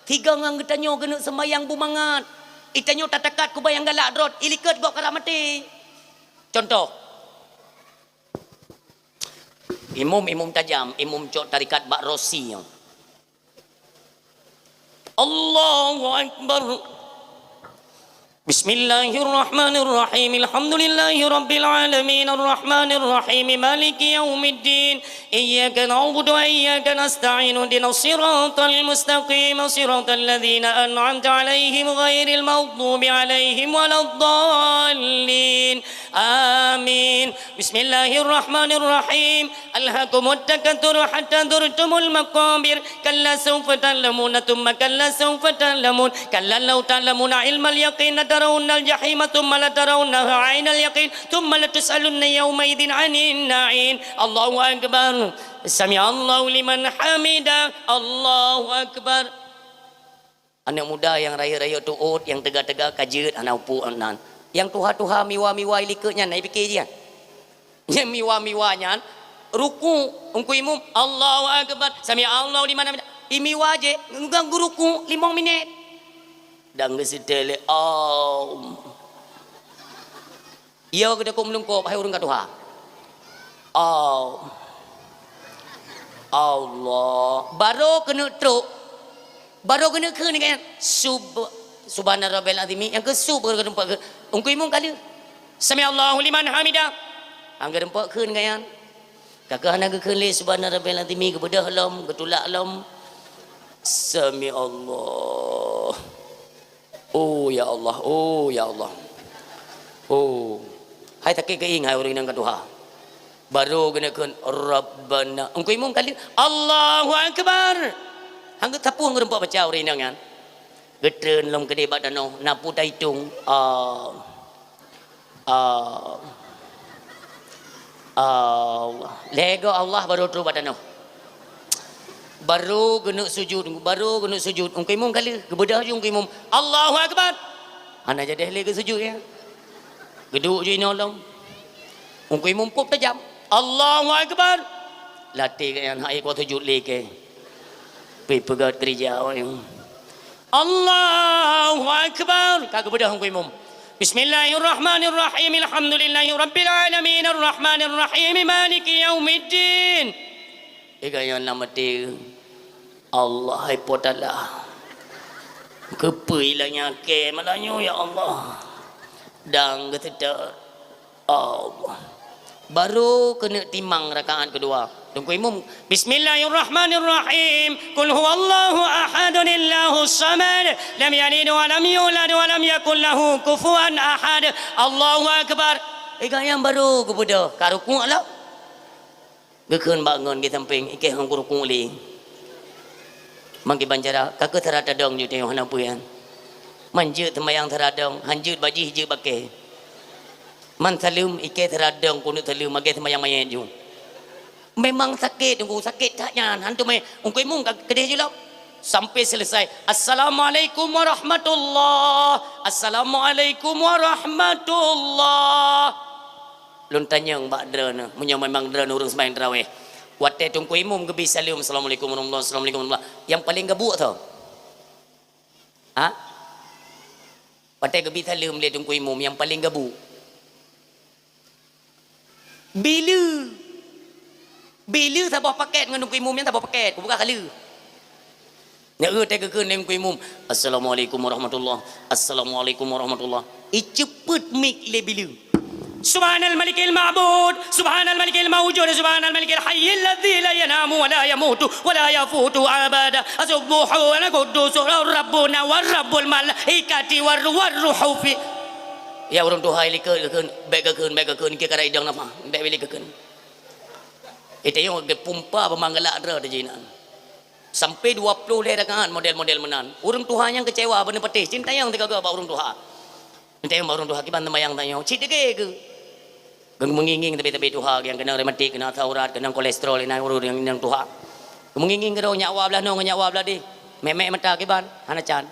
tiga ngang getanyo kena sembayang bumangat itanyo tatakat ku bayang galak drot ilikut gok kara mati contoh imum tajam imum cok tarikat Bak Rosi Allahu Akbar Bismillahirrahmanirrahim Alhamdulillahi Rabbil Alamin Ar-Rahmanirrahim Maliki Yawmiddin Iyyaka na'budu wa iyyaka nasta'in Ihdinas siratal mustaqim Siratal ladzina an'amta 'alaihim ghairil maghdubi 'alaihim waladdallin Amin Bismillahirrahmanirrahim Alhaakumut takatsur hatta zurtumul maqabir Kalla sawfa ta'lamuna thumma kalla sawfa ta'lamun Kalla law ta'lamuna 'ilmal yaqin ترون الجحيم ثم لترونها عين اليقين ثم لتسألن يومئذ عن النعيم الله أكبر سمع الله لمن حمده الله أكبر anak muda yang raya-raya tuut yang tegak-tegak kajut anak upu anan yang tuha-tuha miwa-miwa iliknya naik fikir dia yang miwa-miwanya ruku ungku imum Allahu Akbar sami Allah liman hamidah imiwa je nggang ruku 5 minit dan gesetele iya kita kau melungkop hai urang katuha Allah baru kena truk baru kena ke ni kan subhana rabbil azim yang ke sub ke tempat ungku imum kali sami Allahu liman hamidah angga tempat ke ni kan kakak hana ke le subhana rabbil azim ke bedah lam ke tulak lam sami Allah oh ya Allah hai tak ke ing hai orang nang katuha baru kena kan rabbana ungku imum kali Allahu Akbar hangga tapu hangga rempak baca orang nang kan getreun lom gede badano napu taitung lego Allah baru tu badano baru kena sujud ungku imum kali gebedah je ungku imum Allahu Akbar ana jadi ahli ke sujud ya geduk je nolong ungku imum kop tajam Allahu Akbar latih kan hai ko sujud le ke pi pegat gereja orang Allahu Akbar ka gebedah ungku imum Bismillahirrahmanirrahim Alhamdulillahi Rabbil Alamin Ar-Rahmanirrahim Maliki Yawmiddin yang nama dia Allah ipotalah kepilannya ke malahnya ya Allah dan kata Allah baru kena timang rakaat kedua tunggu imum Bismillahirrahmanirrahim Qul huwallahu ahadun illahus samad lam yalid wa lam yulad wa lam yakul lahu kufuwan ahad Allahu Akbar yang baru kepada karuku Allah gekeun bangun di samping ikeh hang kurukung li mangki banjara kakek terada dong ju teh hana puyan manjeut temayang terada hanjeut baji hije bake man salum ikeh terada kunu salum mage temayang mayen ju memang sakit tunggu sakit taknya hantu me ungku imung kedeh je lah sampai selesai assalamualaikum warahmatullah lun tanya mbak drana punya memang drana urang sembahyang tarawih Wate tungku imum gebi salam assalamualaikum warahmatullahi assalamualaikum warahmatullahi. Yang paling gebuk tau. Ha? Wate gebi salam le tungku imum yang paling gebuk. Bila sabah paket dengan tungku imum yang sabah paket, ku buka kala. Nek te ke nem ku imum. Assalamualaikum warahmatullahi. Assalamualaikum warahmatullahi. Icepet mik le bila. Subhanal malikil ma'bud, subhanal malikil mawjud, subhanal malikil hayyil ladzi la yanamu wa la yamutu wa la yafutu abada. Subbuhu wa quddus rabbuna wa rabbul malaikati war ruhu fi. Ya orang Tuhan ilikeun baik keun ke kada idang nama. Baik beli keun. Itu yang ke pumpa pemanggala ada jinan. Sampai 20 rakaat model-model menan. Orang Tuhan yang kecewa benar petih cinta yang tiga ke orang Tuhan. Nanti yang orang Tuhan kiban temayang tanya, cik ke? Gang menginging tapi Tuhan yang kena rematik, kena taurat, kena kolesterol, kena urut yang Tuhan. Menginging ke nyawa belah nong nyawa belah di. Memek mata kiban, hana can.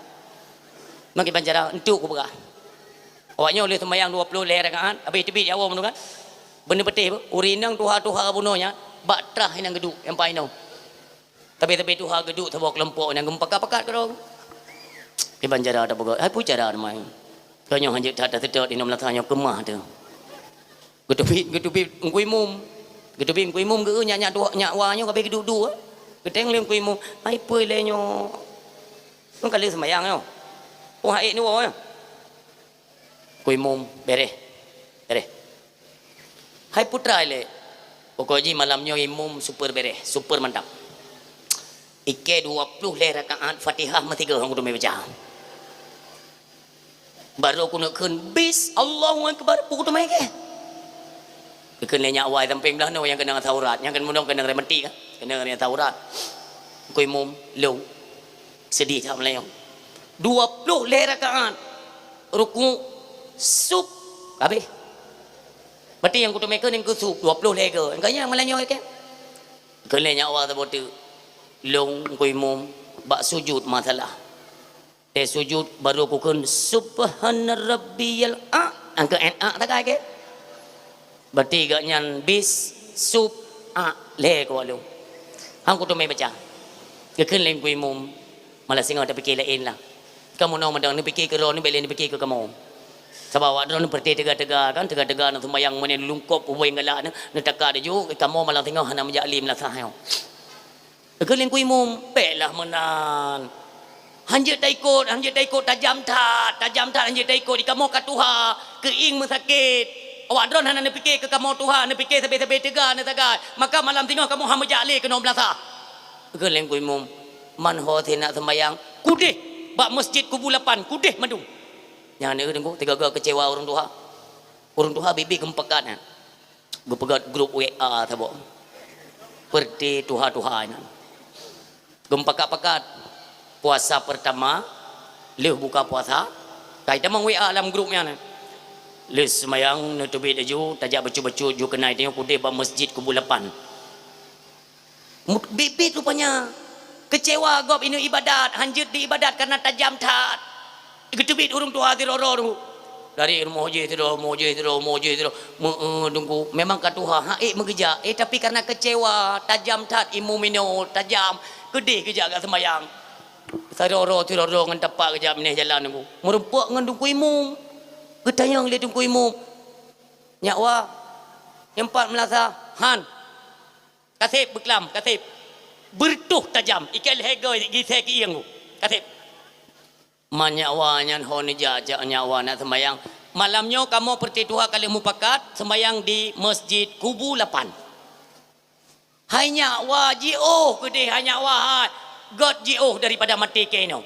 Makiban cara entuk ku begah. Awaknya oleh temayang 20 rakaat, habis tebit nyawa menung kan. Benar petih urinang Tuhan bunuhnya, batrah inang geduk yang painau. Tapi Tuhan geduk tabawa kelompok yang gempak-pakat ke dong. Kiban cara ada begat. Hai pu cara main. Kanya hanjut tak sedot ino melatanya kemah tu. Getupit ngui mum. Getupit ngui mum ge nyak wanyo kabeh geduk-duk. Keteng lem ngui mum. Ai pui lenyo. Mun kali sembayang yo. Oh haik ni wo yo. Ngui mum beres. Hai putra le. Pokoknya malamnya imum super beres, super mantap. Ike 20 rakaat Fatihah mati ke hang kudu baca. Baru aku nak kun bis Allahu akbar pukul tu mai ke. Keun le nyawa samping belah no yang kena Taurat, yang kena kena remeti kan. Kena Taurat. Ku imum lu sedih tak melayang. 20 rakaat ruku sup habis. Berarti yang kudu mai keun yang ku sup 20 lega. Engkanya melanyo ke. Keun le nyawa ta botu. Long ku imum bak sujud masalah. Sujud baru kukun subhana rabbiyal angka na tak ke berarti gak nyan bis sub le ko lu hang kudu mai baca keun len ku imum malah singa tak fikir lain lah kamu no madang ni fikir ke ro ni belen ni fikir ke kamu sebab awak drone berti tega-tega kan tega-tega nak sembayang men lungkop uboi ngalak ni taka de ju kamu malah tengok hana menjalim lah sahau keun len ku imum pelah menan hanjut taikot tajam tat hanjut taikot di kamu kat Tuhan keing mesakit awak drone hana fikir ke kamu Tuhan fikir sampai tega na tagai maka malam tengok kamu hamba jali kena belasa keun leng ku imum man ho nak sembayang kudih bak masjid kubu 8 kudih madung yang ni tengok tiga kecewa orang Tuhan bibi gempekat gepegat grup WA tabo perti Tuhan gempekat puasa pertama leh buka puasa kai tamang WA dalam grupnya ni leh semayang nutubi daju tajak bacu ju kenai tengok kudeh ba masjid kubu 8 bibit rupanya kecewa gop ini ibadat hanjut di ibadat karena tajam tat ketubit urung Tuhan tiroro dari moje tiro tunggu memang kat Tuhan mengeja tapi karena kecewa tajam tat imumino tajam gede keja agak semayang tiroro ngan tepak kejap ni jalan aku merempak ngan tungku imum ketayang lihat tungku imum nyakwa yang 4 melasa han kasih beklam kasih bertuh tajam ikan hego gisek iang kasih manyakwa nyan honi jajak nyakwa nak sembayang malamnya kamu perti Tuhan kali mupakat sembayang di masjid kubu 8 hai nyakwa gede hai nyakwa hai God jauh daripada mati keno.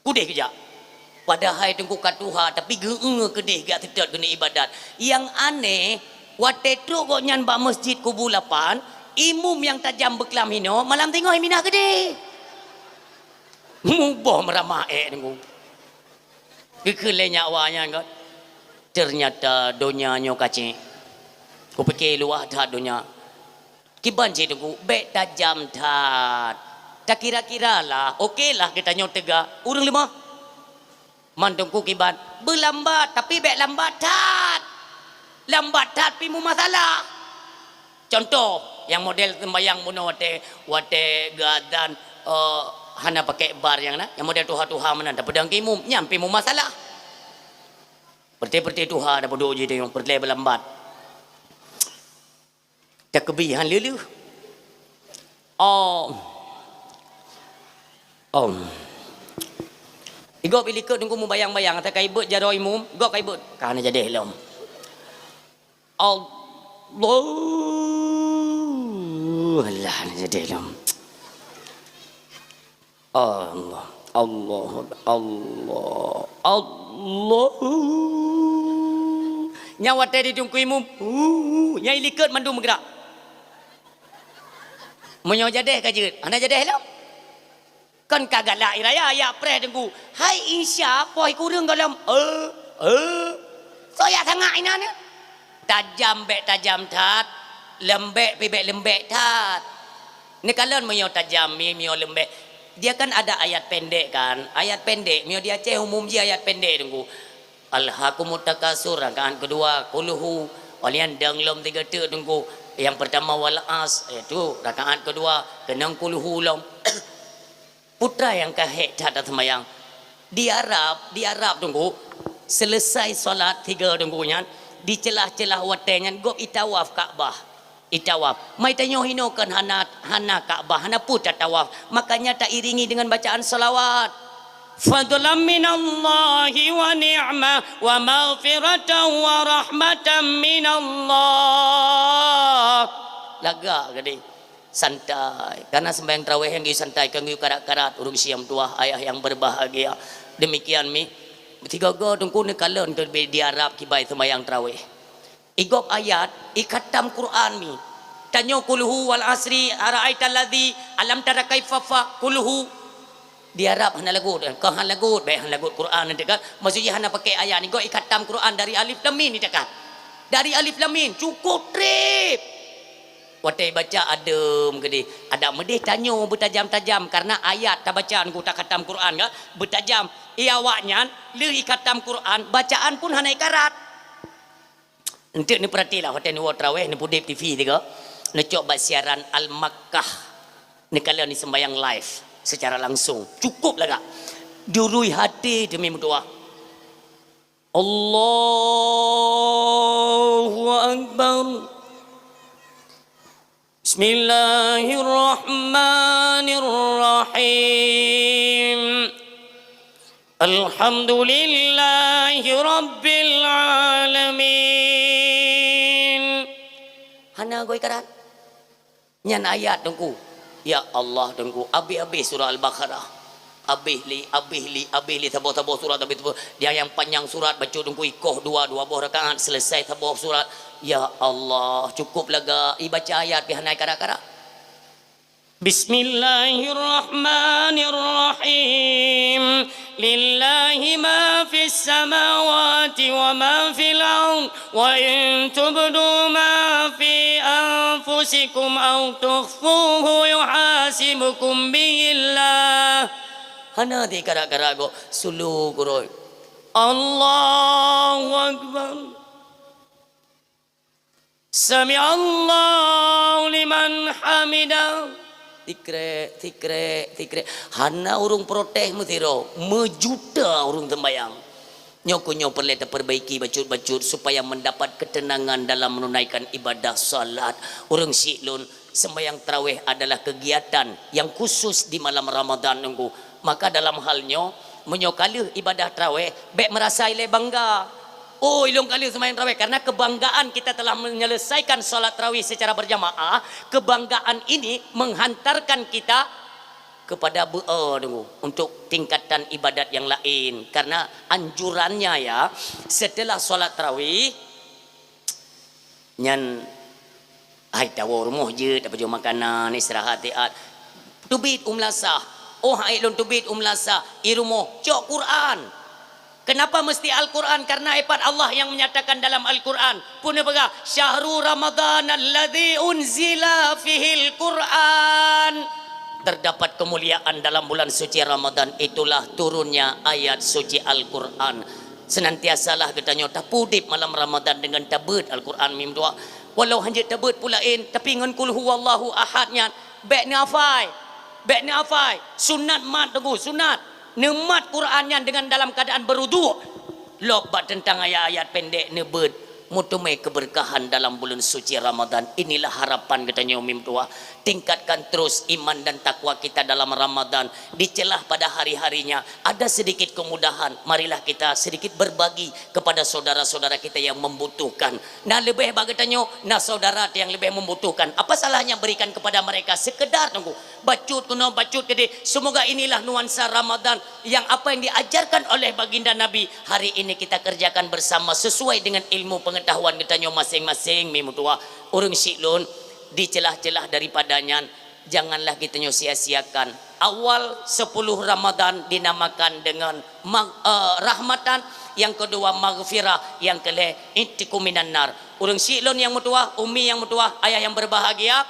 Kudih kejap. Padahal tengku kat Tuhan tapi geung kedih gak tidak kena ibadat. Yang aneh, wate tu kok nyan ba masjid kubu 8, imum yang tajam beklam hino malam tengok minah gede. Mubah meramah tengku. Kekeun nyawanya kan. Ternyata donyanya kacik. Ku fikir luah dah donya. Kiban cik tunggu, bek tajam tat. Tak kira-kira lah, okey lah kita tega. Urang 5. Mantungku kiban, berlambat tapi bek lambat tat. Lambat tat pimu masalah. Contoh, yang model sembayang bunuh wate gadan hana pakai bar yang model tuha mana dapat pedang kimum nyampe mu masalah perti tuha dapat doji dia yang perti berlambat tak kebihan lelu Igok bilikut tunggu mu bayang-bayang kata kaibut jaroi mu igok kaibut kana jadi helom Allah jadi helom Allah nyawa tadi tungkui mu nyai likut mandu bergerak menyo jadi kajut ana jadi helom kan kagak la iraya ya pre tunggu hai insya poi kurang dalam saya sangat inanya tajam tat lembek pibek lembek tat ni kalian menyo tajam menyo lembek dia kan ada ayat pendek kan ayat pendek menyo dia ceh umum dia ayat pendek tunggu alhaqumut takasur rakaat kedua quluhu walian danglom tiga tu tunggu yang pertama wal as itu rakaat kedua kenang quluhu long putra yang kahek tada semayang di Arab tunggu selesai solat tiga tunggunya di celah-celah watenya gop itawaf Ka'bah itawaf mai tanyo hinokan hana Ka'bah hana putra tawaf makanya tak iringi dengan bacaan salawat fadlan minallahi wa ni'mah wa maghfiratan wa rahmatan minallah laga gede santai karena sembahyang tarawih yang santai kan karat-karat urung siam tua ayah yang berbahagia demikian mi tiga go tunggu ni kalian ke di Arab kibai sembahyang tarawih igop ayat ikatam Quran mi tanyo kulhu wal asri ara'aital ladzi alam tara kaifa fa kulhu di Arab hana lagu kah hana lagu baik hana lagu Quran nanti kan maksudnya hana pakai ayat ni go ikatam Quran dari alif lam mim ni dekat dari alif lam mim cukup trip watai baca adem gede ada medih tanyo bertajam-tajam karena ayat tak bacaan ku tak khatam Quran ke bertajam iawaknya leuh khatam Quran bacaan pun hana ikarat ente ni perhatilah watai ni tarawih ni pudip TV tiga ni coba siaran Al Makkah ni kalian ni sembahyang live secara langsung cukup lah kak durui hati demi berdoa Allahu Akbar Bismillahirrahmanirrahim Alhamdulillahi Rabbil Alamin hana goi karat nyan ayat dengku ya Allah dengku abi surah Al-Baqarah abih li tabo surat abih dia yang panjang surat baca dengku ikoh dua buah rakaat selesai tabo surat ya Allah cukup laga ibaca ayat bihanai kara-kara Bismillahirrahmanirrahim lillahi ma fis samawati wa ma fil ard wa in tubdu ma fi anfusikum aw tukhfuhu yuhasibukum billah hana di kara-kara go sulu kuroi Allahu Akbar Sami Allahu liman hamidah tikre hana urung protes mutiro mejuta urung tembayang nyoko perlu perbaiki bacut supaya mendapat ketenangan dalam menunaikan ibadah salat urung siklun sembahyang tarawih adalah kegiatan yang khusus di malam Ramadan nunggu maka dalam halnya menyokali ibadah tarawih baik merasa ile bangga oh ilung kali sembahyang tarawih karena kebanggaan kita telah menyelesaikan salat tarawih secara berjamaah kebanggaan ini menghantarkan kita kepada untuk tingkatan ibadat yang lain karena anjurannya ya setelah salat tarawih nyan ai tawo rumah je tak perlu makanan istirahat tiat tubit umlasah oh ai lon tubit umlasah i rumah cok Quran. Kenapa mesti Al-Quran? Karena ipat Allah yang menyatakan dalam Al-Quran. Punya baga syahrul Ramadan alladzi unzila fihil Quran. Terdapat kemuliaan dalam bulan suci Ramadan itulah turunnya ayat suci Al-Quran. Senantiasalah katanya tapudip malam Ramadan dengan tabut Al-Quran mim doa. walau hanya tebet pulain tapi ngan kul huwallahu ahadnya bek ni afai sunat mat tunggu sunat nemat Qurannya dengan dalam keadaan berwuduk lobat tentang ayat-ayat pendek nebet mutumai keberkahan dalam bulan suci Ramadan. Inilah harapan katanya Umim tua. Tingkatkan terus iman dan takwa kita dalam Ramadan. Dicelah pada hari-harinya ada sedikit kemudahan, marilah kita sedikit berbagi kepada saudara-saudara kita yang membutuhkan. Nah lebih katanya nah saudara yang lebih membutuhkan, apa salahnya berikan kepada mereka sekedar tunggu bacut kuno bacut gede. Semoga inilah nuansa Ramadan yang apa yang diajarkan oleh baginda Nabi hari ini kita kerjakan bersama sesuai dengan ilmu pengetahuan kita masing-masing. Mimutua urang silun di celah-celah daripadanya janganlah kita sia-siakan. Awal 10 Ramadan dinamakan dengan rahmatan, yang kedua maghfirah, yang kelih intikum minan nar. Urang silun yang mutua, umi yang mutua, ayah yang berbahagia,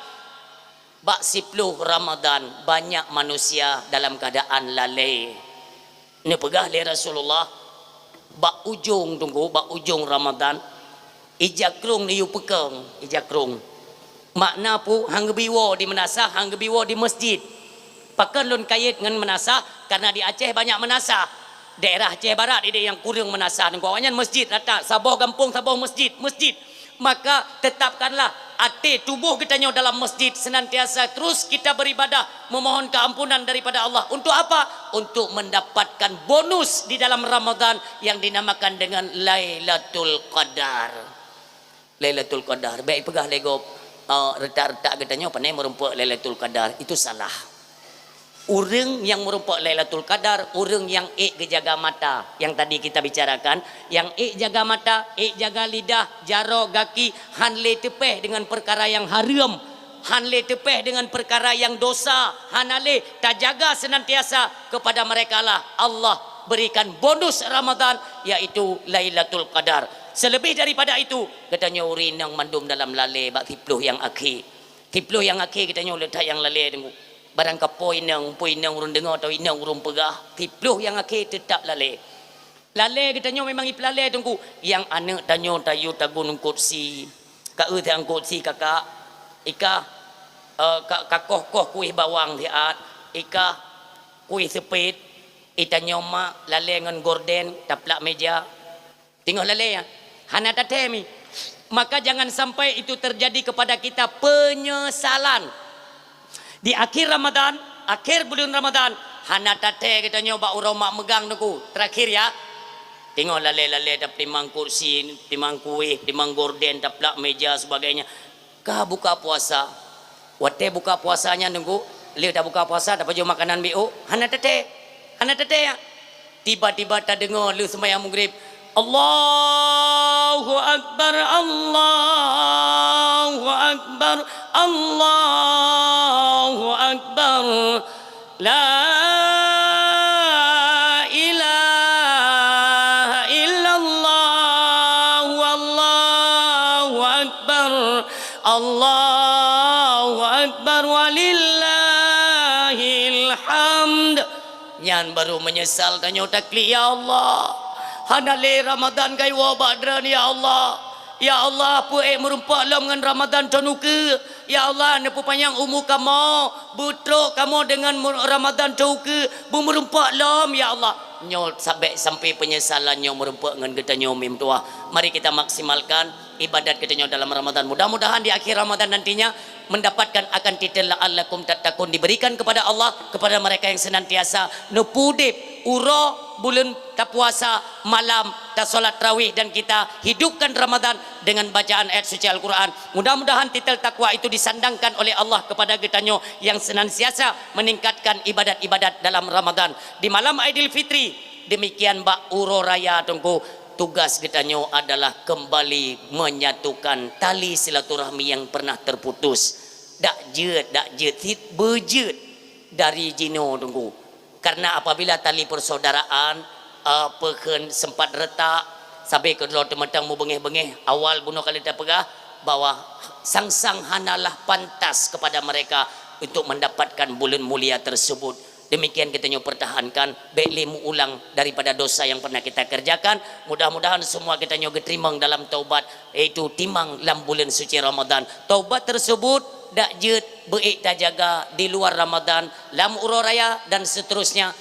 bak 10 Ramadan banyak manusia dalam keadaan lalai. Ini pegah le Rasulullah bak ujung tunggu bak ujung Ramadan ijakrung ni yu pekeng ijakrung makna pu hanggebiwo di menasah hanggebiwo di masjid pakan lun kait ngan menasah karena di Aceh banyak menasah daerah Aceh Barat ide yang kurang menasah tunggu awaknya masjid rata saboh kampung saboh masjid maka tetapkanlah ate tubuh kita dalam masjid senantiasa terus kita beribadah memohon keampunan daripada Allah. Untuk apa? Untuk mendapatkan bonus di dalam Ramadan yang dinamakan dengan Lailatul Qadar. Lailatul Qadar. Baik pegah lego retak-retak katanya pandai merumpak Lailatul Qadar itu salah. Orang yang merumpak Lailatul Qadar, orang yang jaga mata yang tadi kita bicarakan, yang jaga mata, jaga lidah, jaro, gaki, hanle tepeh dengan perkara yang haram, hanle tepeh dengan perkara yang dosa, hanale tak jaga senantiasa kepada mereka lah Allah berikan bonus Ramadan yaitu Lailatul Qadar. Selebih daripada itu katanya urin yang mandum dalam lale bak tipluh yang akhir. Tipluh yang akhir katanya letak yang lale tengok. Barang kapoi nang urun dengar atau inang urun pegah tipluh yang akhir tetap lale katanya memang ipelale tunggu yang anak tanya tayu tagun kursi ka tang kursi kakak ika kakoh kuih bawang diat ika kuih sepit itanya mak lale ngan gorden taplak meja tengok lale ya hana tatemi. Maka jangan sampai itu terjadi kepada kita penyesalan di akhir Ramadan, akhir bulan Ramadan, hana tate kita nyoba urang mak megang tu terakhir ya. Tengok lale-lale dah timang kursi, timang kuih, timang gorden, taplak meja sebagainya. Kah buka puasa. Wate buka puasanya nunggu, dia dah buka puasa dapat jual makanan BO, hana tate ya. Tiba-tiba tak dengar lu sembahyang maghrib. Allahu Akbar, Allahu Akbar, Allahu Akbar, la ilaha illallah, Allahu Akbar, Allahu Akbar, walillahil hamd. Nyan baru menyesal tanya takli ya Allah. Hanale Ramadan kai wa badran ya Allah. Ya Allah pu merumpak lam dengan Ramadan tanuke. Ya Allah ne pu panjang umur kamu, butruk kamu dengan Ramadan tanuke, bu merumpak lam ya Allah. Nyol sampai penyesalannya merumpak dengan kita nyomim tua. Mari kita maksimalkan ibadat kita dalam Ramadan. Mudah-mudahan di akhir Ramadan nantinya mendapatkan akan titel la'allakum tattaqun diberikan kepada Allah kepada mereka yang senantiasa nepudip uro bulan tak puasa malam tak solat tarawih dan kita hidupkan Ramadan dengan bacaan ayat suci Al-Quran. Mudah-mudahan titel takwa itu disandangkan oleh Allah kepada getanyo yang senantiasa meningkatkan ibadat-ibadat dalam Ramadan. Di malam Aidilfitri demikian bak uro raya tunggu tugas getanyo adalah kembali menyatukan tali silaturahmi yang pernah terputus. Dak jet berjet dari jino tunggu. Karena apabila tali persaudaraan peken sempat retak sampai ke dalam tematang mu bengeh-bengeh awal bunuh kali tak pegah bahwa sang-sang hanalah pantas kepada mereka untuk mendapatkan bulan mulia tersebut. Demikian kita nyo pertahankan, baik ulang daripada dosa yang pernah kita kerjakan. Mudah-mudahan semua kita nyo getimang dalam taubat, iaitu timang dalam bulan suci Ramadan. Taubat tersebut dak jet baik tak jaga di luar Ramadan, lam ururaya dan seterusnya.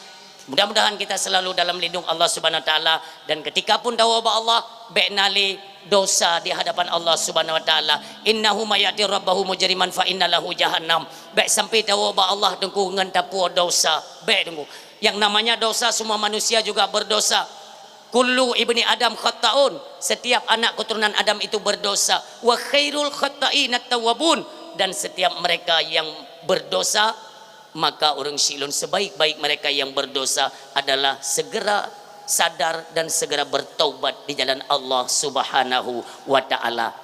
Mudah-mudahan kita selalu dalam lindung Allah Subhanahu wa taala, dan ketika pun tawabah Allah baik nali dosa di hadapan Allah Subhanahu wa taala. Innahu mayati rabbahu mujriman fa innalahu jahannam. Baik sampai tawabah Allah dengku ngan tapu dosa. Baik dengku. Yang namanya dosa semua manusia juga berdosa. Kullu ibni Adam khata'un. Setiap anak keturunan Adam itu berdosa. Wa khairul khata'in at-tawwabun. Dan setiap mereka yang berdosa, maka orang silun sebaik-baik mereka yang berdosa adalah segera sadar dan segera bertaubat di jalan Allah Subhanahu wa taala.